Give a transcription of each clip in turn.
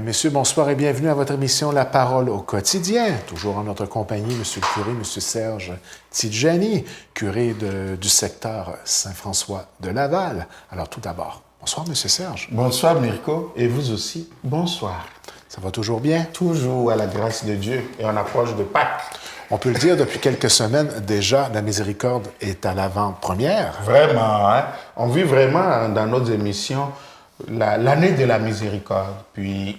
Messieurs, bonsoir et bienvenue à votre émission La Parole au quotidien. Toujours en notre compagnie, Monsieur le curé, Monsieur Serge Tidjani, curé du secteur Saint-François de Laval. Alors tout d'abord, bonsoir Monsieur Serge. Bonsoir Mirko, et vous aussi, bonsoir. Ça va toujours bien? Toujours à la grâce de Dieu, et on approche de Pâques. On peut le dire, depuis quelques semaines déjà, la miséricorde est à l'avant-première. Vraiment, hein? On vit vraiment dans nos émissions l'année de la miséricorde. Puis,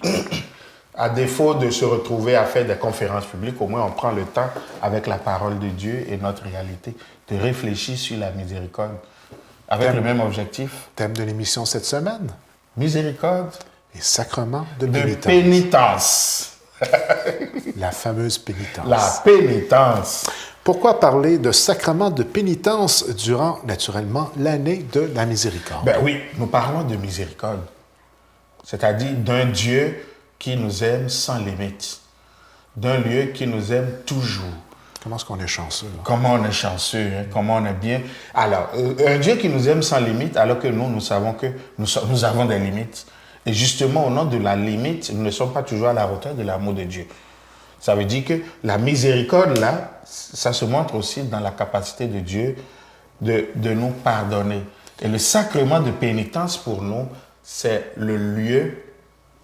à défaut de se retrouver à faire des conférences publiques, au moins on prend le temps, avec la parole de Dieu et notre réalité, de réfléchir sur la miséricorde, avec le même objectif. Thème de l'émission cette semaine? Miséricorde et sacrement de pénitence. La fameuse pénitence. La pénitence. Pourquoi parler de sacrement de pénitence durant, naturellement, l'année de la miséricorde? Ben oui, nous parlons de miséricorde, c'est-à-dire d'un Dieu qui nous aime sans limite, d'un Dieu qui nous aime toujours. Comment est-ce qu'on est chanceux? Là? Comment on est chanceux, hein? Comment on est bien. Alors, un Dieu qui nous aime sans limite, alors que nous savons que nous avons des limites. Et justement, au nom de la limite, nous ne sommes pas toujours à la hauteur de l'amour de Dieu. Ça veut dire que la miséricorde, là, ça se montre aussi dans la capacité de Dieu de nous pardonner. Et le sacrement de pénitence, pour nous, c'est le lieu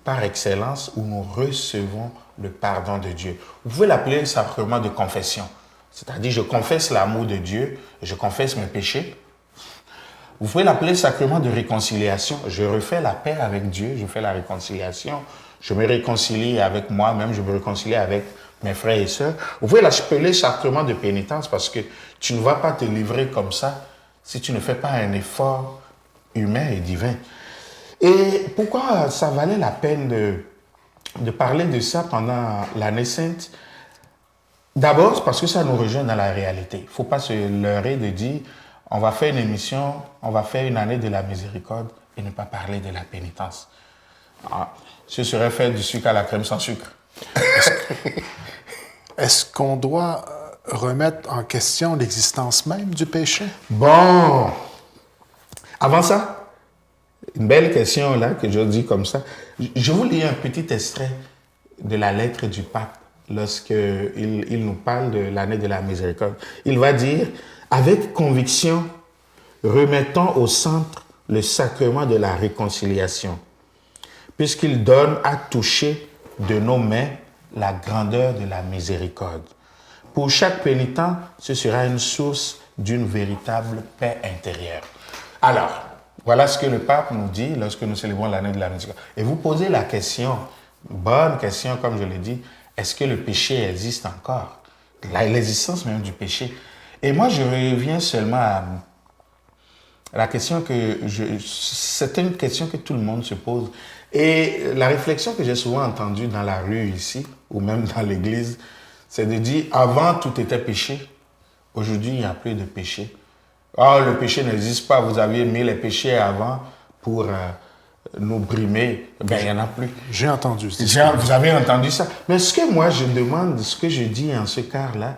par excellence où nous recevons le pardon de Dieu. Vous pouvez l'appeler le sacrement de confession. C'est-à-dire, je confesse l'amour de Dieu, je confesse mes péchés. Vous pouvez l'appeler sacrement de réconciliation. Je refais la paix avec Dieu, je fais la réconciliation. Je me réconcilie avec moi-même, je me réconcilie avec mes frères et sœurs. Vous pouvez l'appeler sacrement de pénitence parce que tu ne vas pas te livrer comme ça si tu ne fais pas un effort humain et divin. Et pourquoi ça valait la peine de parler de ça pendant l'année sainte? D'abord, parce que ça nous rejoint dans la réalité. Il ne faut pas se leurrer de dire on va faire une émission, on va faire une année de la miséricorde et ne pas parler de la pénitence. Ce serait faire du sucre à la crème sans sucre. Est-ce qu'on doit remettre en question l'existence même du péché? Bon. Avant ça, une belle question là que je dis comme ça. Je vous lis un petit extrait de la lettre du pape lorsqu'il nous parle de l'année de la miséricorde. Il va dire, avec conviction, remettons au centre le sacrement de la réconciliation, puisqu'il donne à toucher de nos mains la grandeur de la miséricorde. Pour chaque pénitent, ce sera une source d'une véritable paix intérieure. Alors, voilà ce que le pape nous dit lorsque nous célébrons l'année de la miséricorde. Et vous posez la question, bonne question comme je l'ai dit, est-ce que le péché existe encore? L'existence même du péché. Et moi, je reviens seulement à la question c'est une question que tout le monde se pose. Et la réflexion que j'ai souvent entendue dans la rue ici, ou même dans l'église, c'est de dire, avant tout était péché, aujourd'hui il n'y a plus de péché. Oh, le péché n'existe pas, vous aviez mis les péchés avant pour nous brimer, ben il n'y en a plus. J'ai entendu ça. Vous avez entendu ça. Mais ce que moi je demande, ce que je dis en ce cas-là,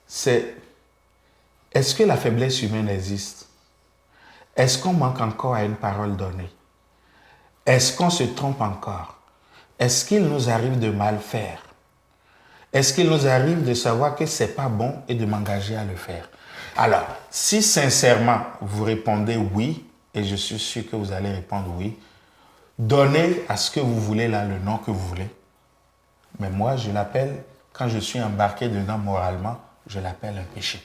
c'est est-ce que la faiblesse humaine existe? Est-ce qu'on manque encore à une parole donnée? Est-ce qu'on se trompe encore? Est-ce qu'il nous arrive de mal faire? Est-ce qu'il nous arrive de savoir que ce n'est pas bon et de m'engager à le faire? Alors, si sincèrement vous répondez oui, et je suis sûr que vous allez répondre oui, donnez à ce que vous voulez là le nom que vous voulez. Mais moi, je l'appelle, quand je suis embarqué dedans moralement, je l'appelle un péché.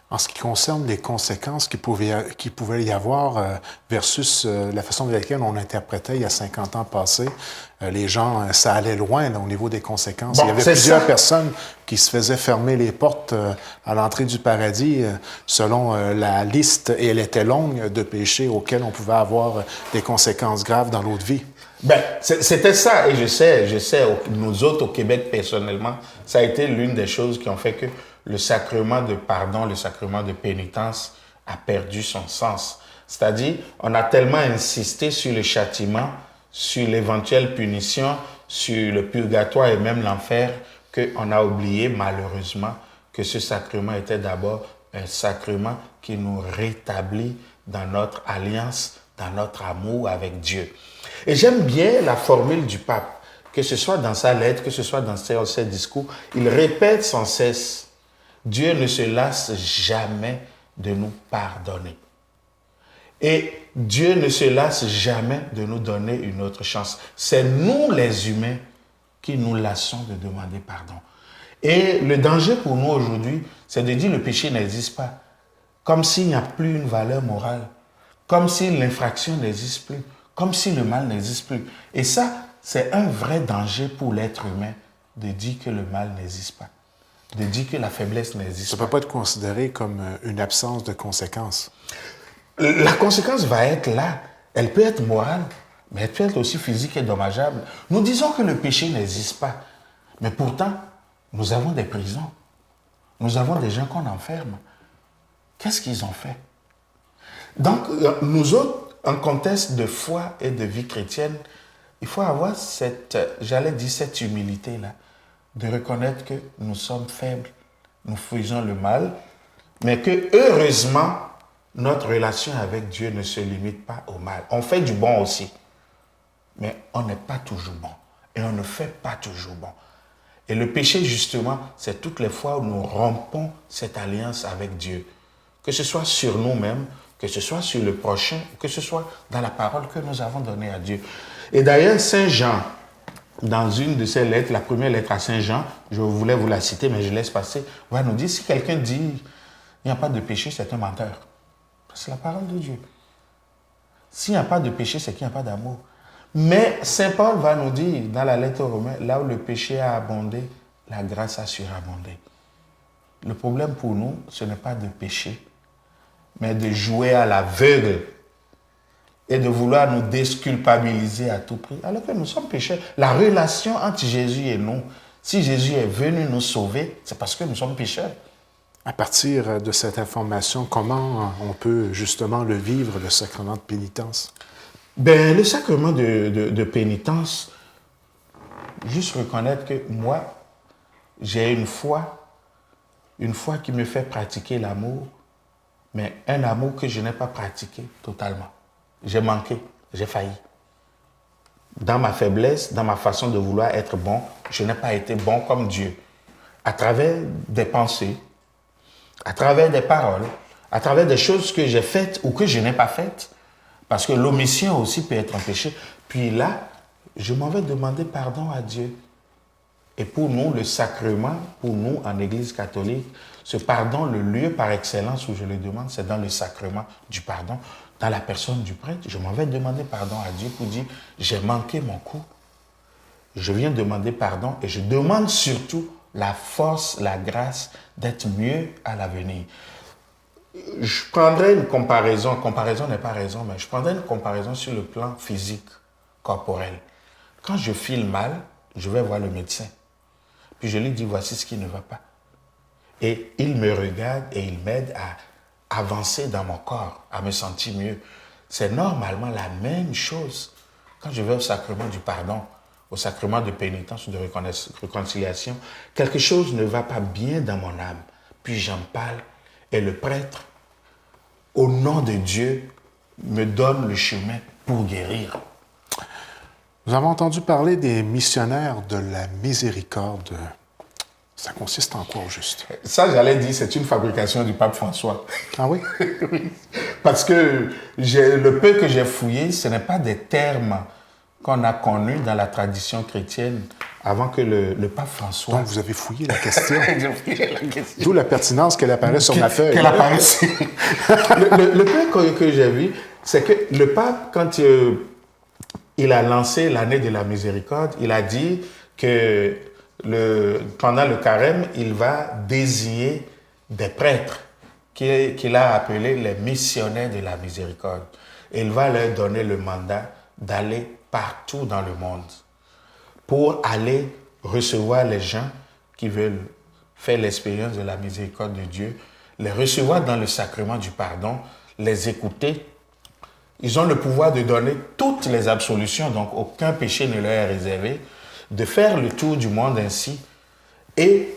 En ce qui concerne les conséquences qui pouvaient y avoir versus la façon avec laquelle on interprétait il y a 50 ans passés, les gens, ça allait loin là, au niveau des conséquences. Bon, il y avait plusieurs personnes qui se faisaient fermer les portes à l'entrée du paradis selon la liste, et elle était longue, de péchés auxquels on pouvait avoir des conséquences graves dans l'autre vie. Ben, c'était ça, et je sais, nous autres au Québec personnellement, ça a été l'une des choses qui ont fait que le sacrement de pardon, le sacrement de pénitence a perdu son sens. C'est-à-dire, on a tellement insisté sur le châtiment, sur l'éventuelle punition, sur le purgatoire et même l'enfer, qu'on a oublié malheureusement que ce sacrement était d'abord un sacrement qui nous rétablit dans notre alliance dans notre amour avec Dieu. Et j'aime bien la formule du pape, que ce soit dans sa lettre, que ce soit dans ses discours, il répète sans cesse, Dieu ne se lasse jamais de nous pardonner. Et Dieu ne se lasse jamais de nous donner une autre chance. C'est nous les humains qui nous lassons de demander pardon. Et le danger pour nous aujourd'hui, c'est de dire le péché n'existe pas. Comme s'il n'y a plus une valeur morale. Comme si l'infraction n'existe plus. Comme si le mal n'existe plus. Et ça, c'est un vrai danger pour l'être humain de dire que le mal n'existe pas. De dire que la faiblesse n'existe pas. Ça ne peut pas être considéré comme une absence de conséquences. La conséquence va être là. Elle peut être morale, mais elle peut être aussi physique et dommageable. Nous disons que le péché n'existe pas. Mais pourtant, nous avons des prisons. Nous avons des gens qu'on enferme. Qu'est-ce qu'ils ont fait? Donc, nous autres, en contexte de foi et de vie chrétienne, il faut avoir cette humilité-là, de reconnaître que nous sommes faibles, nous faisons le mal, mais que, heureusement, notre relation avec Dieu ne se limite pas au mal. On fait du bon aussi, mais on n'est pas toujours bon. Et on ne fait pas toujours bon. Et le péché, justement, c'est toutes les fois où nous rompons cette alliance avec Dieu. Que ce soit sur nous-mêmes, que ce soit sur le prochain, que ce soit dans la parole que nous avons donnée à Dieu. Et d'ailleurs, Saint Jean, dans une de ses lettres, la première lettre à Saint Jean, je voulais vous la citer, mais je laisse passer, va nous dire, si quelqu'un dit il n'y a pas de péché, c'est un menteur. C'est la parole de Dieu. S'il n'y a pas de péché, c'est qu'il n'y a pas d'amour. Mais Saint Paul va nous dire, dans la lettre aux Romains, là où le péché a abondé, la grâce a surabondé. Le problème pour nous, ce n'est pas de pécher, mais de jouer à l'aveugle et de vouloir nous désculpabiliser à tout prix, alors que nous sommes pécheurs. La relation entre Jésus et nous, si Jésus est venu nous sauver, c'est parce que nous sommes pécheurs. À partir de cette information, comment on peut justement le vivre, le sacrement de pénitence? Ben, le sacrement de pénitence, juste reconnaître que moi, j'ai une foi qui me fait pratiquer l'amour, mais un amour que je n'ai pas pratiqué totalement. J'ai manqué, j'ai failli. Dans ma faiblesse, dans ma façon de vouloir être bon, je n'ai pas été bon comme Dieu. À travers des pensées, à travers des paroles, à travers des choses que j'ai faites ou que je n'ai pas faites. Parce que l'omission aussi peut être un péché. Puis là, je m'en vais demander pardon à Dieu. Et pour nous, le sacrement, pour nous, en Église catholique, ce pardon, le lieu par excellence où je le demande, c'est dans le sacrement du pardon. Dans la personne du prêtre, je m'en vais demander pardon à Dieu pour dire, j'ai manqué mon coup. Je viens demander pardon et je demande surtout la force, la grâce d'être mieux à l'avenir. Je prendrais une comparaison n'est pas raison, mais je prendrais une comparaison sur le plan physique, corporel. Quand je file mal, je vais voir le médecin. Puis je lui dis, voici ce qui ne va pas. Et il me regarde et il m'aide à avancer dans mon corps, à me sentir mieux. C'est normalement la même chose quand je vais au sacrement du pardon, au sacrement de pénitence ou de réconciliation. Quelque chose ne va pas bien dans mon âme. Puis j'en parle et le prêtre, au nom de Dieu, me donne le chemin pour guérir. Nous avons entendu parler des missionnaires de la miséricorde. Ça consiste en quoi au juste? Ça, j'allais dire, c'est une fabrication du pape François. Ah oui? Oui. Parce que le peu que j'ai fouillé, ce n'est pas des termes qu'on a connus dans la tradition chrétienne avant que le pape François... Donc, vous avez fouillé la question. J'ai fouillé la question. D'où la pertinence qu'elle apparaît sur ma feuille. Qu'elle apparaît ici. Le peu que j'ai vu, c'est que le pape, quand il a lancé l'année de la miséricorde, il a dit que pendant le carême, il va désigner des prêtres qu'il a appelés les missionnaires de la miséricorde. Et il va leur donner le mandat d'aller partout dans le monde pour aller recevoir les gens qui veulent faire l'expérience de la miséricorde de Dieu, les recevoir dans le sacrement du pardon, les écouter. Ils ont le pouvoir de donner toutes les absolutions, donc aucun péché ne leur est réservé, de faire le tour du monde ainsi et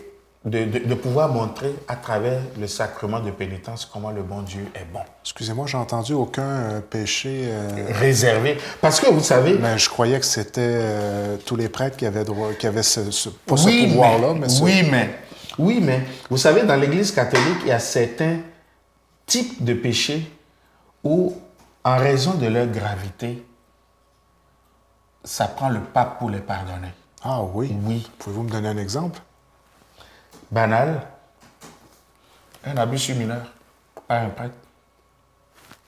de pouvoir montrer à travers le sacrement de pénitence comment le bon Dieu est bon. Excusez-moi, j'ai entendu aucun péché... Réservé. Parce que vous savez... Mais je croyais que c'était tous les prêtres qui avaient droit, qui avaient pas Oui, ce pouvoir-là, mais ça... Oui, mais vous savez, dans l'Église catholique, il y a certains types de péchés où, en raison de leur gravité, ça prend le pape pour les pardonner. Ah oui? Oui. Pouvez-vous me donner un exemple? Banal, un abus sur mineur, par un prêtre.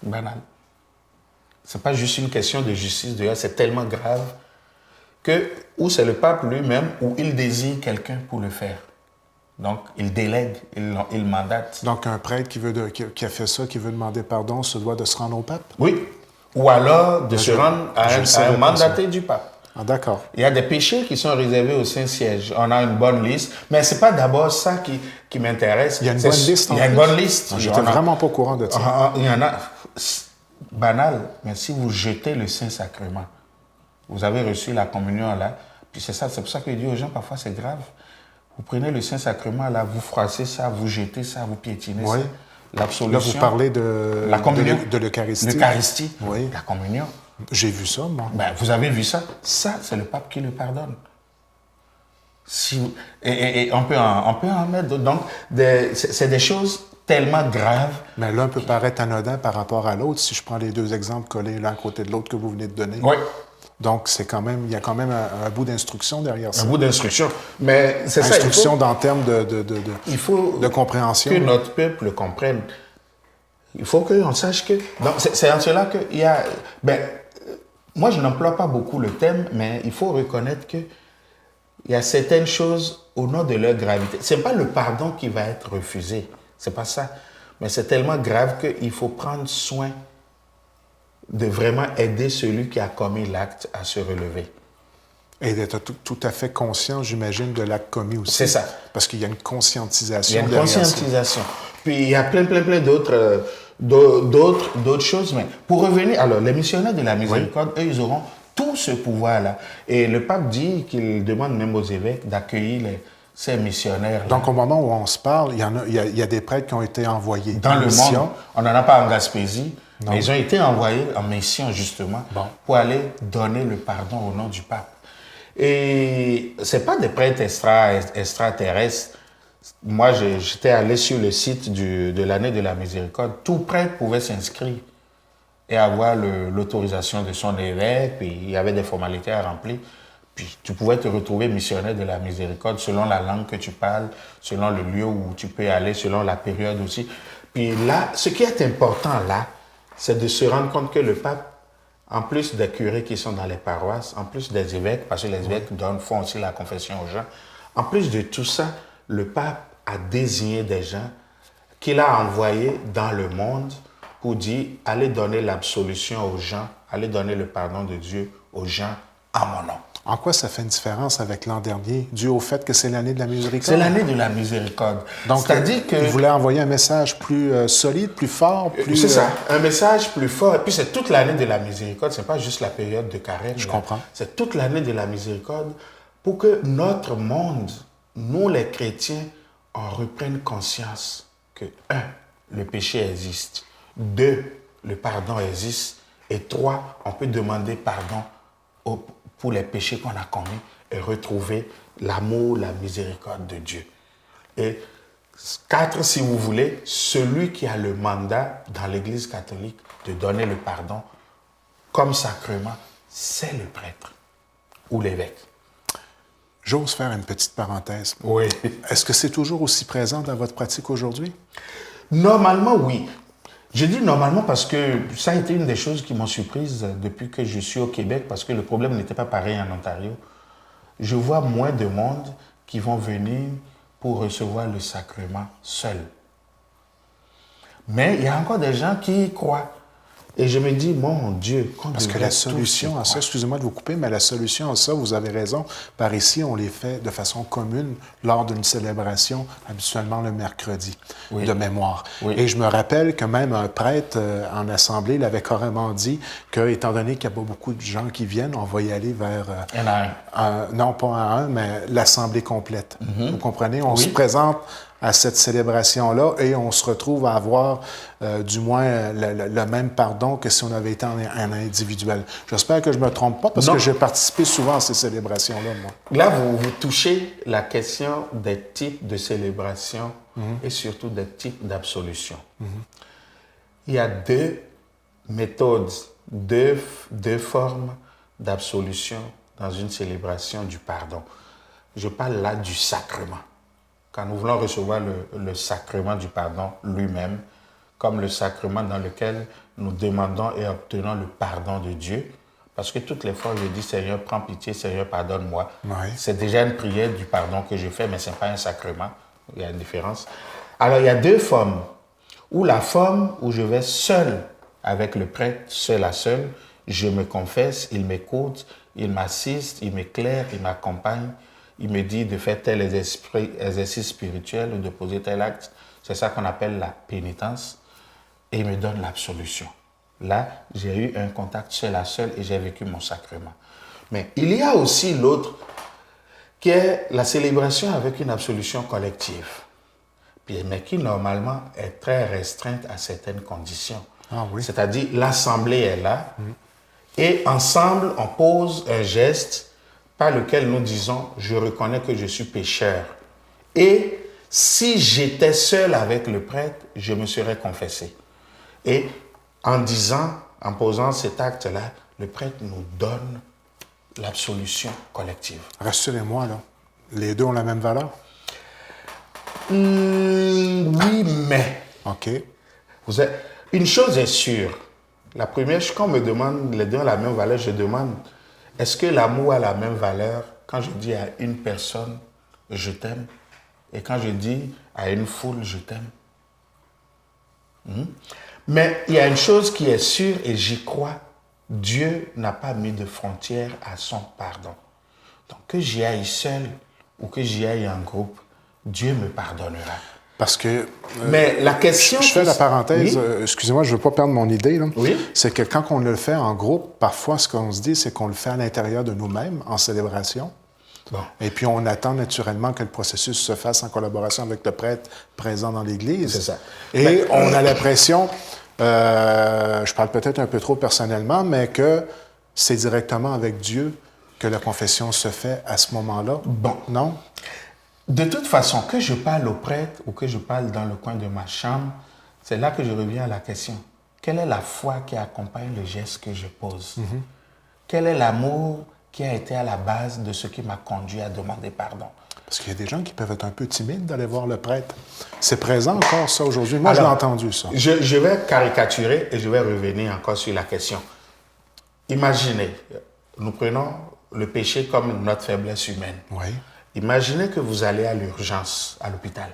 Banal. Ce n'est pas juste une question de justice, d'ailleurs, c'est tellement grave que, ou c'est le pape lui-même, ou il désigne quelqu'un pour le faire. Donc, il délègue, il mandate. Donc, un prêtre qui a fait ça, qui veut demander pardon, se doit de se rendre au pape? Oui. Ou alors de se rendre à un mandaté du pape. Ah, d'accord. Il y a des péchés qui sont réservés au Saint-Siège. On a une bonne liste, mais ce n'est pas d'abord ça qui m'intéresse. Il y a une bonne liste. Il y a une bonne liste. Je n'étais vraiment pas au courant de ça. Il y en a banal, mais si vous jetez le Saint-Sacrement, vous avez reçu la communion là, puis c'est pour ça que je dis aux gens, parfois c'est grave. Vous prenez le Saint-Sacrement là, vous froissez ça, vous jetez ça, vous piétinez ça. L'absolution. Là, vous parlez de la communion, de l'Eucharistie. L'Eucharistie, oui. La communion. J'ai vu ça, moi. Ben, vous avez vu ça? Ça, c'est le pape qui le pardonne. Et on peut en mettre d'autres. Donc, c'est des choses tellement graves. Mais l'un peut paraître anodin par rapport à l'autre, si je prends les deux exemples collés l'un à côté de l'autre que vous venez de donner. Oui. Donc, il y a quand même un bout d'instruction derrière ça. Un bout d'instruction. Mais c'est ça. Instruction en termes de compréhension. Que notre peuple le comprenne. Il faut qu'on sache que... C'est en cela qu'il y a... moi, je n'emploie pas beaucoup le thème, mais il faut reconnaître qu'il y a certaines choses au nom de leur gravité. Ce n'est pas le pardon qui va être refusé. Ce n'est pas ça. Mais c'est tellement grave qu'il faut prendre soin de vraiment aider celui qui a commis l'acte à se relever. Et d'être tout à fait conscient, j'imagine, de l'acte commis aussi. C'est ça. Parce qu'il y a une conscientisation. Il y a une conscientisation. Puis il y a plein d'autres choses. Mais pour revenir, alors, les missionnaires de la miséricorde, eux, ils auront tout ce pouvoir-là. Et le pape dit qu'il demande même aux évêques d'accueillir ces missionnaires. Donc, au moment où on se parle, il y a des prêtres qui ont été envoyés dans le monde. On n'en a pas en Gaspésie, non. Mais ils ont été envoyés en mission, justement, pour aller donner le pardon au nom du pape. Et ce n'est pas des prêtres extraterrestres. Moi, j'étais allé sur le site de l'année de la miséricorde. Tout prêtre pouvait s'inscrire et avoir l'autorisation de son évêque, puis il y avait des formalités à remplir. Puis tu pouvais te retrouver missionnaire de la miséricorde selon la langue que tu parles, selon le lieu où tu peux aller, selon la période aussi. Puis là, ce qui est important là, c'est de se rendre compte que le pape, en plus des curés qui sont dans les paroisses, en plus des évêques, parce que les évêques font aussi la confession aux gens, en plus de tout ça, le pape a désigné des gens qu'il a envoyés dans le monde pour dire « Allez donner l'absolution aux gens, allez donner le pardon de Dieu aux gens en mon nom ». En quoi ça fait une différence avec l'an dernier, dû au fait que c'est l'année de la miséricorde? C'est l'année de la miséricorde. Donc, c'est-à-dire que... il voulait envoyer un message plus solide, plus fort, plus... C'est ça, un message plus fort. Et puis, c'est toute l'année de la miséricorde. Ce n'est pas juste la période de carême. Je comprends. C'est toute l'année de la miséricorde pour que notre monde, nous les chrétiens, en reprenne conscience que, 1, le péché existe. 2, le pardon existe. Et 3, on peut demander pardon pour les péchés qu'on a commis et retrouver l'amour, la miséricorde de Dieu. Et 4, si vous voulez, celui qui a le mandat dans l'Église catholique de donner le pardon comme sacrement, c'est le prêtre ou l'évêque. J'ose faire une petite parenthèse. Oui. Est-ce que c'est toujours aussi présent dans votre pratique aujourd'hui? Normalement, oui. Je dis normalement parce que ça a été une des choses qui m'ont surprise depuis que je suis au Québec, parce que le problème n'était pas pareil en Ontario. Je vois moins de monde qui vont venir pour recevoir le sacrement seul. Mais il y a encore des gens qui y croient. Et je me dis, mon Dieu, qu'on Parce que devrait la tous solution y à ça, croire. excusez-moi de vous couper, mais la solution à ça, vous avez raison, par ici, on les fait de façon commune lors d'une célébration, habituellement le mercredi, Oui. de mémoire. Oui. Et je me rappelle que même un prêtre en assemblée il avait carrément dit que, étant donné qu'il n'y a pas beaucoup de gens qui viennent, on va y aller vers... Il y en a un. non pas un, mais l'assemblée complète. Vous comprenez? On Oui. se présente à cette célébration-là et on se retrouve à avoir du moins le même pardon que si on avait été en individuel. J'espère que je ne me trompe pas parce Non. que j'ai participé souvent à ces célébrations-là, moi. Là, vous touchez la question des types de célébration et surtout des types d'absolution. Il y a deux méthodes, deux formes d'absolution dans une célébration du pardon. Je parle là du sacrement. Quand nous voulons recevoir le sacrement du pardon lui-même, comme le sacrement dans lequel nous demandons et obtenons le pardon de Dieu, parce que toutes les fois je dis Seigneur, prends pitié, Seigneur, pardonne-moi, Oui. c'est déjà une prière du pardon que je fais, mais ce n'est pas un sacrement. Il y a une différence. Alors il y a deux formes. Ou la forme où je vais seul avec le prêtre, seul à seul, je me confesse, il m'écoute, il m'assiste, il m'éclaire, il m'accompagne, il me dit de faire tel exercice spirituel ou de poser tel acte. C'est ça qu'on appelle la pénitence. Et il me donne l'absolution. Là, j'ai eu un contact seul à seul et j'ai vécu mon sacrement. Mais il y a aussi l'autre qui est la célébration avec une absolution collective, mais qui normalement est très restreinte à certaines conditions. Ah oui. C'est-à-dire l'assemblée est là et ensemble on pose un geste par lequel nous disons je reconnais que je suis pécheur. Et si j'étais seul avec le prêtre, je me serais confessé. Et en posant cet acte-là, le prêtre nous donne l'absolution collective. Rassurez-moi, là, les deux ont la même valeur? Oui, mais OK. une chose est sûre. La première, quand on me demande les deux ont la même valeur, je demande est-ce que l'amour a la même valeur quand je dis à une personne je t'aime et quand je dis à une foule je t'aime? Mais il y a une chose qui est sûre et j'y crois. Dieu n'a pas mis de frontières à son pardon. Donc que j'y aille seul ou que j'y aille en groupe, Dieu me pardonnera. Parce que... Mais la question... Je fais la parenthèse, Oui? excusez-moi, je ne veux pas perdre mon idée. Là. Oui. C'est que quand on le fait en groupe, parfois, ce qu'on se dit, c'est qu'on le fait à l'intérieur de nous-mêmes, en célébration. Bon. Et puis, on attend naturellement que le processus se fasse en collaboration avec le prêtre présent dans l'Église. C'est ça. Et on a l'impression, je parle peut-être un peu trop personnellement, mais que c'est directement avec Dieu que la confession se fait à ce moment-là. Bon. Non? De toute façon, que je parle au prêtre ou que je parle dans le coin de ma chambre, c'est là que je reviens à la question. Quelle est la foi qui accompagne le geste que je pose? Quel est l'amour qui a été à la base de ce qui m'a conduit à demander pardon? Parce qu'il y a des gens qui peuvent être un peu timides d'aller voir le prêtre. C'est présent encore, ça, aujourd'hui? Moi, je l'ai entendu, ça. Je vais caricaturer et je vais revenir encore sur la question. Imaginez, nous prenons le péché comme notre faiblesse humaine. Oui. Imaginez que vous allez à l'urgence, à l'hôpital.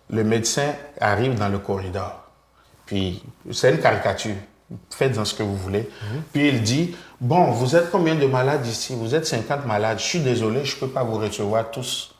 Le médecin arrive dans le corridor. Puis, c'est une caricature. Faites-en ce que vous voulez. Puis, il dit, bon, vous êtes combien de malades ici? Vous êtes 50 malades. Je suis désolé, je ne peux pas vous recevoir tous.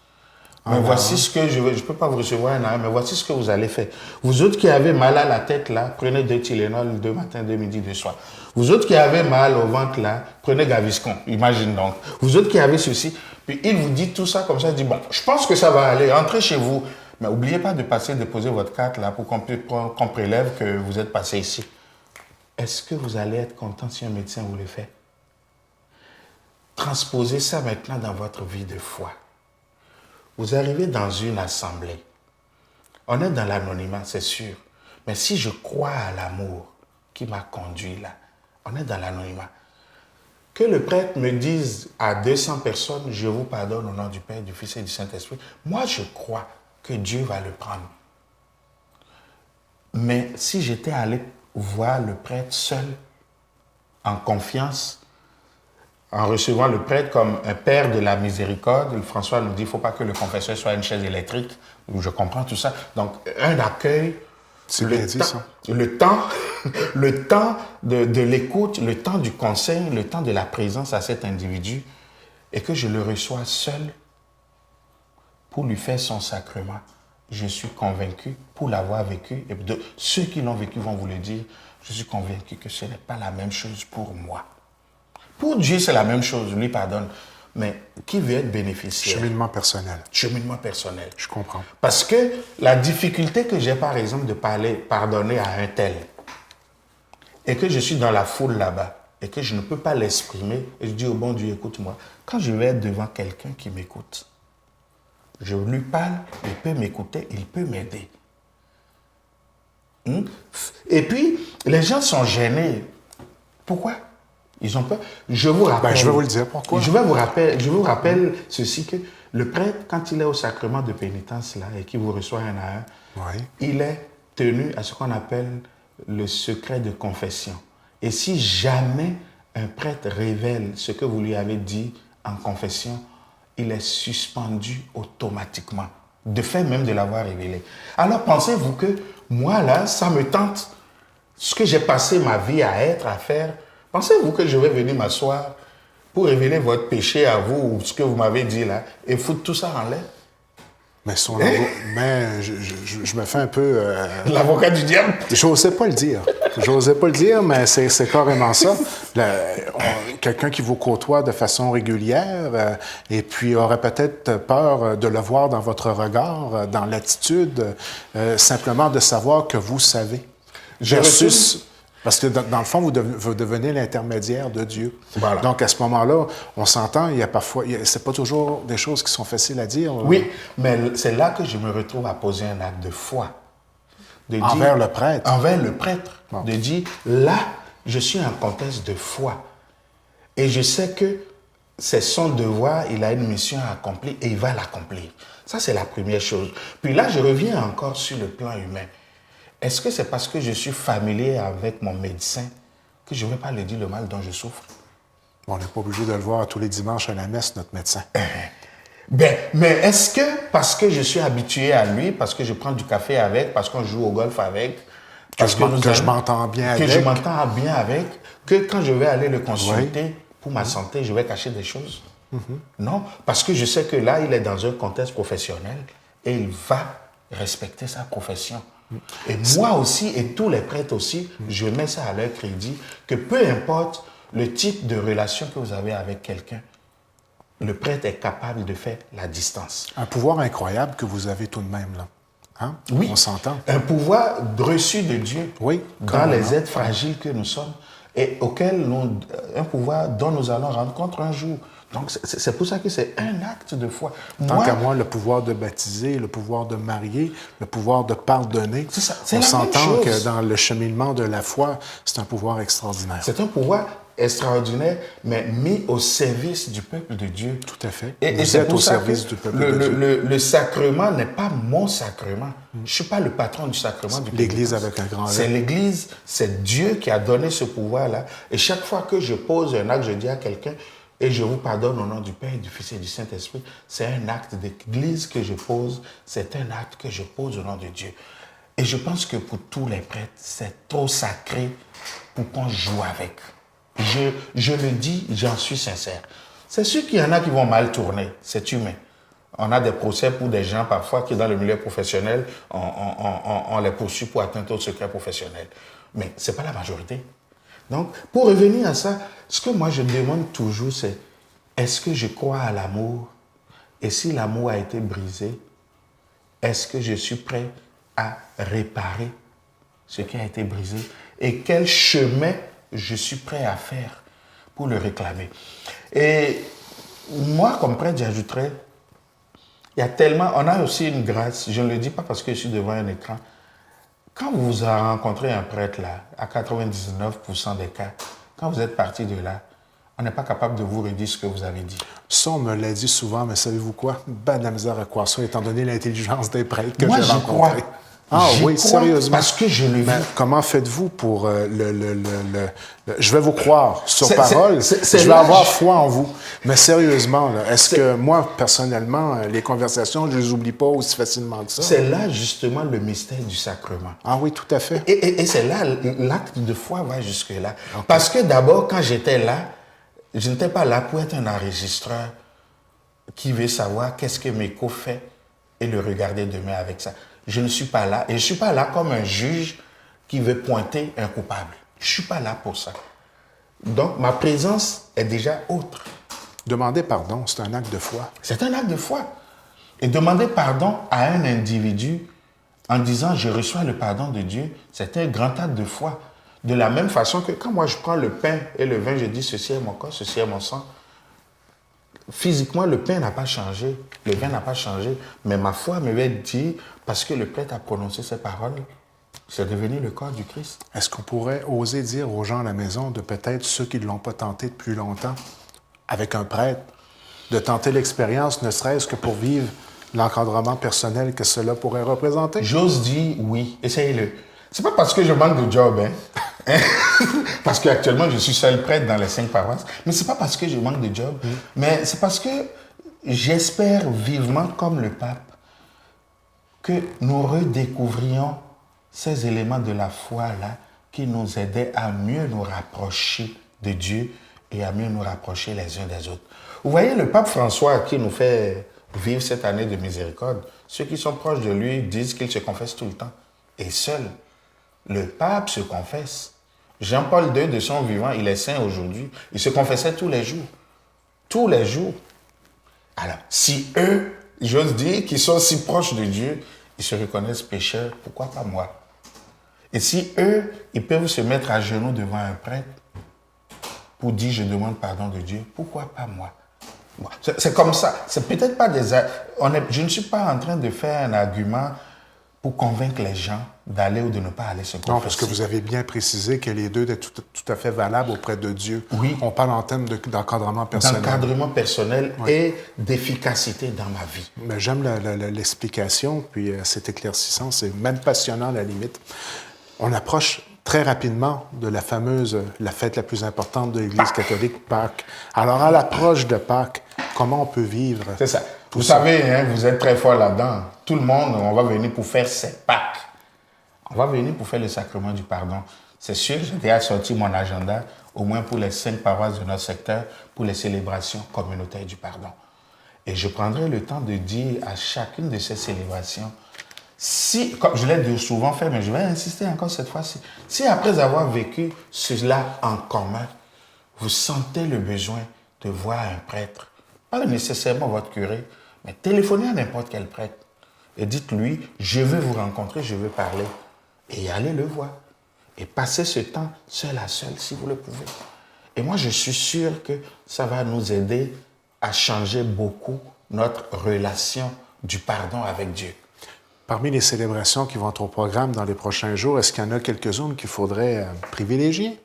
Mais voici ce que je veux. Je ne peux pas vous recevoir un à un, mais voici ce que vous allez faire. Vous autres qui avez mal à la tête, là, prenez 2 Tylenol, 2 matins, 2 midi, 2 soirs. Vous autres qui avez mal au ventre, là, prenez Gaviscon. Imagine donc. Vous autres qui avez ceci. Puis il vous dit tout ça comme ça. Il dit, bon, je pense que ça va aller. Entrez chez vous. Mais n'oubliez pas de passer, déposer votre carte, là, pour qu'on prélève que vous êtes passé ici. Est-ce que vous allez être content si un médecin vous le fait? Transposez ça maintenant dans votre vie de foi. Vous arrivez dans une assemblée. On est dans l'anonymat, c'est sûr. Mais si je crois à l'amour qui m'a conduit là, on est dans l'anonymat. Que le prêtre me dise à 200 personnes, je vous pardonne au nom du Père, du Fils et du Saint-Esprit. Moi, je crois que Dieu va le prendre. Mais si j'étais allé voir le prêtre seul, en confiance, en recevant le prêtre comme un père de la miséricorde, François nous dit, il ne faut pas que le confesseur soit une chaise électrique, je comprends tout ça. Donc, un accueil C'est bien dit, ça. Le temps, le temps de l'écoute, le temps du conseil, le temps de la présence à cet individu, et que je le reçois seul pour lui faire son sacrement. Je suis convaincu, pour l'avoir vécu, et ceux qui l'ont vécu vont vous le dire, je suis convaincu que ce n'est pas la même chose pour moi. Pour Dieu, c'est la même chose, lui pardonne. Mais qui veut être bénéficiaire? Cheminement personnel. Cheminement personnel. Je comprends. Parce que la difficulté que j'ai, par exemple, de pardonner à un tel, et que je suis dans la foule là-bas, et que je ne peux pas l'exprimer, et je dis au bon Dieu, écoute-moi, quand je vais être devant quelqu'un qui m'écoute, je lui parle, il peut m'écouter, il peut m'aider. Et puis, les gens sont gênés. Pourquoi? Ils ont peur. Je vous rappelle. Je vais vous le dire pourquoi. Je vous rappelle ceci, que le prêtre, quand il est au sacrement de pénitence là, et qu'il vous reçoit un à un, Oui. il est tenu à ce qu'on appelle le secret de confession. Et si jamais un prêtre révèle ce que vous lui avez dit en confession, il est suspendu automatiquement, de fait même de l'avoir révélé. Alors pensez-vous que moi là, ça me tente, ce que j'ai passé ma vie à être, à faire, pensez-vous que je vais venir m'asseoir pour révéler votre péché à vous, ou ce que vous m'avez dit là, et foutre tout ça en l'air? Mais je me fais un peu... L'avocat du diable? J'osais pas le dire. J'osais pas le dire, mais c'est carrément ça. Quelqu'un qui vous côtoie de façon régulière et puis aurait peut-être peur de le voir dans votre regard, dans l'attitude, simplement de savoir que vous savez. Versus... Parce que dans le fond, vous devenez l'intermédiaire de Dieu. Voilà. Donc, à ce moment-là, on s'entend, il y a parfois... C'est pas toujours des choses qui sont faciles à dire. Oui, mais c'est là que je me retrouve à poser un acte de foi. Envers le prêtre. Envers le prêtre. Bon. De dire, là, je suis en contexte de foi. Et je sais que c'est son devoir, il a une mission à accomplir et il va l'accomplir. Ça, c'est la première chose. Puis là, je reviens encore sur le plan humain. Est-ce que c'est parce que je suis familier avec mon médecin que je ne vais pas lui dire le mal dont je souffre? On n'est pas obligé de le voir tous les dimanches à la messe, notre médecin. Mais est-ce que parce que je suis habitué à lui, parce que je prends du café avec, parce qu'on joue au golf avec, que je m'entends bien avec. Que je m'entends bien avec, que quand je vais aller le consulter pour ma santé, je vais cacher des choses? Non, parce que je sais que là, il est dans un contexte professionnel et il va respecter sa profession. Et moi aussi, et tous les prêtres aussi, je mets ça à leur crédit, que peu importe le type de relation que vous avez avec quelqu'un, le prêtre est capable de faire la distance. Un pouvoir incroyable que vous avez tout de même, là. Hein? Oui. On s'entend. Un pouvoir reçu de Dieu dans les êtres fragiles que nous sommes et un pouvoir dont nous allons rendre compte un jour. Donc, c'est pour ça que c'est un acte de foi. Tant qu'à moi, le pouvoir de baptiser, le pouvoir de marier, le pouvoir de pardonner, on s'entend que dans le cheminement de la foi, c'est un pouvoir extraordinaire. C'est un pouvoir extraordinaire, mais mis au service du peuple de Dieu. Tout à fait. Et vous êtes au service du peuple de Dieu. Le sacrement n'est pas mon sacrement. Je ne suis pas le patron du sacrement du l'Église avec un grand E. C'est l'Église, c'est Dieu qui a donné ce pouvoir-là. Et chaque fois que je pose un acte, je dis à quelqu'un, et je vous pardonne au nom du Père, du Fils et du Saint-Esprit, c'est un acte d'église que je pose, c'est un acte que je pose au nom de Dieu. Et je pense que pour tous les prêtres, c'est trop sacré pour qu'on joue avec. Je le dis, j'en suis sincère. C'est sûr qu'il y en a qui vont mal tourner, c'est humain. On a des procès pour des gens parfois qui, dans le milieu professionnel, on les poursuit pour atteinte au secret professionnel. Mais ce n'est pas la majorité. Donc, pour revenir à ça, ce que moi je demande toujours, c'est est-ce que je crois à l'amour? Et si l'amour a été brisé, est-ce que je suis prêt à réparer ce qui a été brisé? Et quel chemin je suis prêt à faire pour le réclamer? Et moi, comme prêtre, j'ajouterais, il y a tellement, on a aussi une grâce, je ne le dis pas parce que je suis devant un écran. Quand vous avez rencontré un prêtre là, à 99% des cas, quand vous êtes parti de là, on n'est pas capable de vous redire ce que vous avez dit. Ça, on me l'a dit souvent, mais savez-vous quoi? Ben de la misère à croire ça, étant donné l'intelligence des prêtres que moi, j'ai rencontrés. Ah oui, sérieusement. Parce que je le vis. Comment faites-vous pour je vais vous croire sur parole. Je vais avoir foi en vous. Mais sérieusement, là, est-ce que moi, personnellement, les conversations, je ne les oublie pas aussi facilement que ça? C'est là justement le mystère du sacrement. Ah oui, tout à fait. Et c'est là, l'acte de foi va jusque-là. Okay. Parce que d'abord, quand j'étais là, je n'étais pas là pour être un enregistreur qui veut savoir qu'est-ce que Meko fait et le regarder demain avec ça. Je ne suis pas là. Et je ne suis pas là comme un juge qui veut pointer un coupable. Je ne suis pas là pour ça. Donc, ma présence est déjà autre. Demander pardon, c'est un acte de foi. C'est un acte de foi. Et demander pardon à un individu en disant « je reçois le pardon de Dieu », c'est un grand acte de foi. De la même façon que quand moi je prends le pain et le vin, je dis « ceci est mon corps, ceci est mon sang », physiquement, le pain n'a pas changé, le vin n'a pas changé, mais ma foi me va dire, parce que le prêtre a prononcé ces paroles, c'est devenu le corps du Christ. Est-ce qu'on pourrait oser dire aux gens à la maison, de peut-être ceux qui ne l'ont pas tenté depuis longtemps, avec un prêtre, de tenter l'expérience, ne serait-ce que pour vivre l'encadrement personnel que cela pourrait représenter? J'ose dire oui, essayez-le. C'est pas parce que je manque de job, hein? Parce qu'actuellement, je suis seul prêtre dans les 5 paroisses. Mais c'est pas parce que je manque de job, mais c'est parce que j'espère vivement, comme le pape, que nous redécouvrions ces éléments de la foi-là qui nous aidaient à mieux nous rapprocher de Dieu et à mieux nous rapprocher les uns des autres. Vous voyez, le pape François qui nous fait vivre cette année de miséricorde, ceux qui sont proches de lui disent qu'il se confesse tout le temps. Et seul, le pape se confesse. Jean-Paul II, de son vivant, il est saint aujourd'hui, il se confessait tous les jours. Tous les jours. Alors, si eux, j'ose dire, qui sont si proches de Dieu, ils se reconnaissent pécheurs, pourquoi pas moi? Et si eux, ils peuvent se mettre à genoux devant un prêtre pour dire « je demande pardon de Dieu », pourquoi pas moi? C'est comme ça. C'est peut-être pas des... Je ne suis pas en train de faire un argument pour convaincre les gens d'aller ou de ne pas aller se confesser. Non, parce que vous avez bien précisé que les deux étaient tout à fait valables auprès de Dieu. Oui. On parle en termes d'encadrement personnel. D'encadrement personnel Oui. et d'efficacité dans ma vie. Mais j'aime l'explication, puis c'est éclaircissant, c'est même passionnant à la limite. On approche très rapidement de la fameuse, la fête la plus importante de l'Église catholique, Pâques. Alors, à l'approche de Pâques, comment on peut vivre? C'est ça. Vous savez, hein, vous êtes très fort là-dedans. Tout le monde, on va venir pour faire ses Pâques. On va venir pour faire le sacrement du pardon. C'est sûr, j'ai déjà sorti mon agenda, au moins pour les 5 paroisses de notre secteur, pour les célébrations communautaires du pardon. Et je prendrai le temps de dire à chacune de ces célébrations, si, comme je l'ai souvent fait, mais je vais insister encore cette fois-ci, si après avoir vécu cela en commun, vous sentez le besoin de voir un prêtre, pas nécessairement votre curé, mais téléphonez à n'importe quel prêtre et dites-lui, je veux vous rencontrer, je veux parler. Et allez le voir. Et passez ce temps seul à seul si vous le pouvez. Et moi, je suis sûr que ça va nous aider à changer beaucoup notre relation du pardon avec Dieu. Parmi les célébrations qui vont être au programme dans les prochains jours, est-ce qu'il y en a quelques-unes qu'il faudrait privilégier?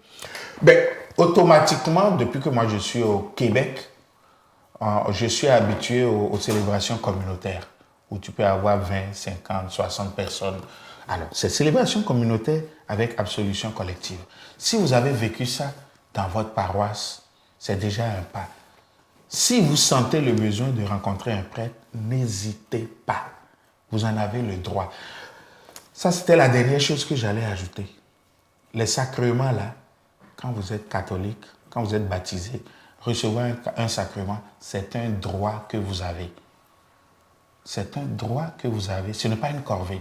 Bien, automatiquement, depuis que moi je suis au Québec, je suis habitué aux célébrations communautaires, où tu peux avoir 20, 50, 60 personnes. Alors, ces célébrations communautaires avec absolution collective. Si vous avez vécu ça dans votre paroisse, c'est déjà un pas. Si vous sentez le besoin de rencontrer un prêtre, n'hésitez pas. Vous en avez le droit. Ça, c'était la dernière chose que j'allais ajouter. Les sacrements, là, quand vous êtes catholique, quand vous êtes baptisé, recevoir un sacrement, c'est un droit que vous avez. C'est un droit que vous avez. Ce n'est pas une corvée.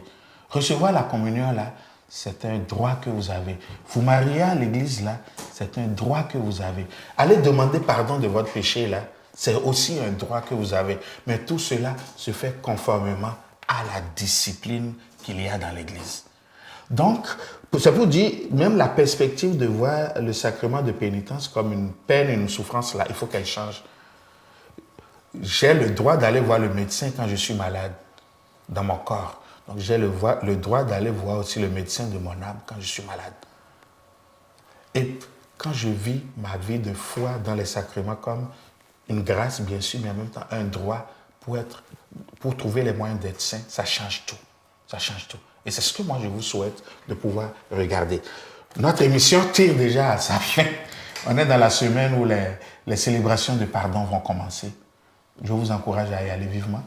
Recevoir la communion, là, c'est un droit que vous avez. Vous marier à l'église, là, c'est un droit que vous avez. Aller demander pardon de votre péché, là, c'est aussi un droit que vous avez. Mais tout cela se fait conformément à la discipline qu'il y a dans l'église. Donc, c'est pour dire, même la perspective de voir le sacrement de pénitence comme une peine et une souffrance, là, il faut qu'elle change. J'ai le droit d'aller voir le médecin quand je suis malade dans mon corps. Donc, j'ai le droit d'aller voir aussi le médecin de mon âme quand je suis malade. Et quand je vis ma vie de foi dans les sacrements comme une grâce, bien sûr, mais en même temps un droit pour trouver les moyens d'être saint, ça change tout. Ça change tout. Et c'est ce que moi, je vous souhaite de pouvoir regarder. Notre émission tire déjà à sa fin. On est dans la semaine où les célébrations de pardon vont commencer. Je vous encourage à y aller vivement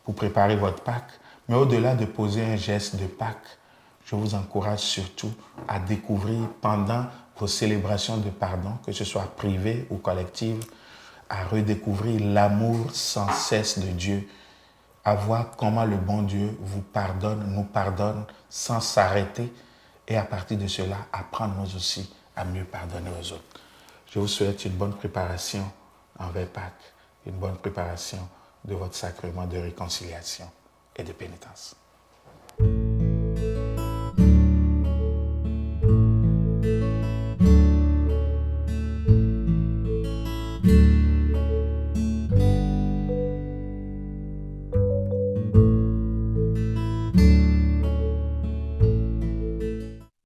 pour préparer votre Pâques. Mais au-delà de poser un geste de Pâques, je vous encourage surtout à découvrir pendant vos célébrations de pardon, que ce soit privées ou collectives, à redécouvrir l'amour sans cesse de Dieu, à voir comment le bon Dieu vous pardonne, nous pardonne sans s'arrêter et à partir de cela, apprendre nous aussi à mieux pardonner aux autres. Je vous souhaite une bonne préparation envers Pâques, une bonne préparation de votre sacrement de réconciliation et de pénitence.